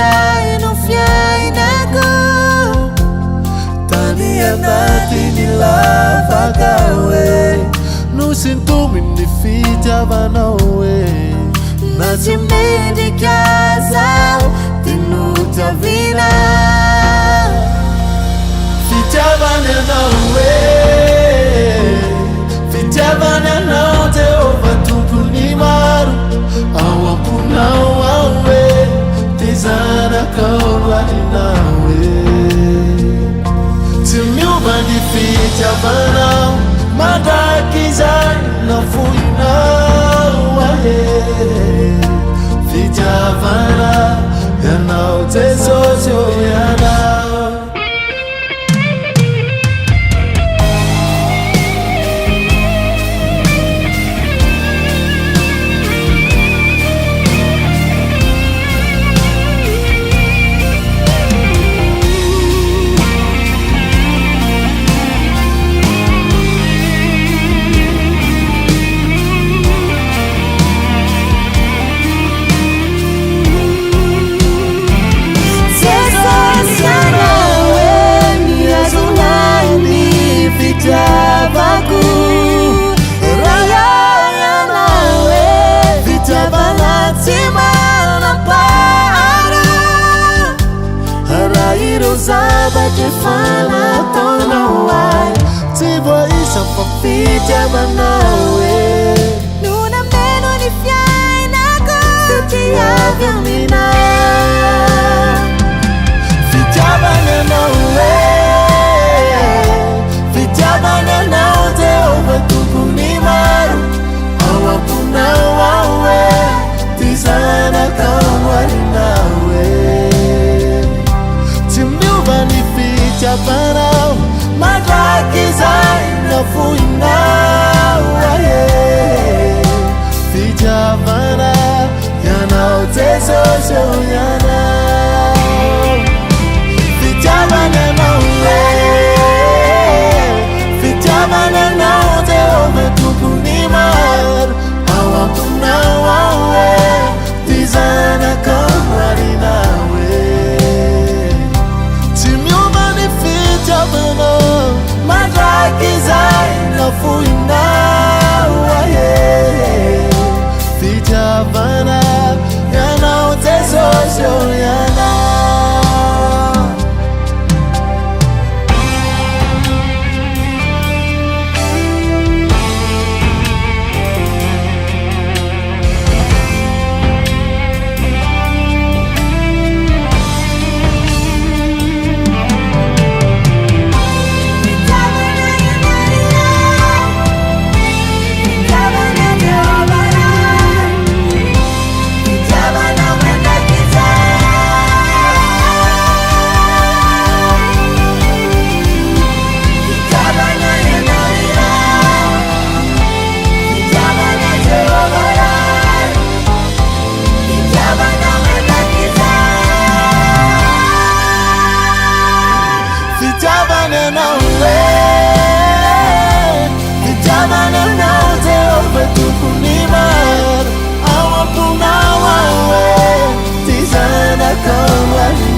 fiay no fiainako tany anaty lavaka hoe nosintomy ny fitiavanao hoe na tsy mendrika zaho dia notiavina fitiavany anao hoe fitiavany anao Jehova tompony maro ao amponao ao hoe ty zanakao aninao hoe tsy miova ny fitiavanao mandraky izay nafoinao ahe fitiavana ianao Jesosy o ianao Zabatry fanatonao ay tsy voaisa fa fitiavanao hoe nona meno ny fiainako fitiavy aminao fitiavany anao hoe fitiavany anao Jehova tompony maro ao amponao ao hoe ty zanakao aninao hoe tsy miova ny fitiavanao mandraky izay nafoinao ahe fitiavana ianao Jesosy o ianao fitiavana anao hoe fitiavana anao Jehova tompony maro ao amponao ao hoe ty zanakao aninao hoe tsy miova ny fitiavanao mandraky izay nafoinao ahe fitiavana ianao Jesosy o ianao fitiavany anao hoe fitiavany anao Jehova tompony maro ao amponao ao hoe ty zanakao aninao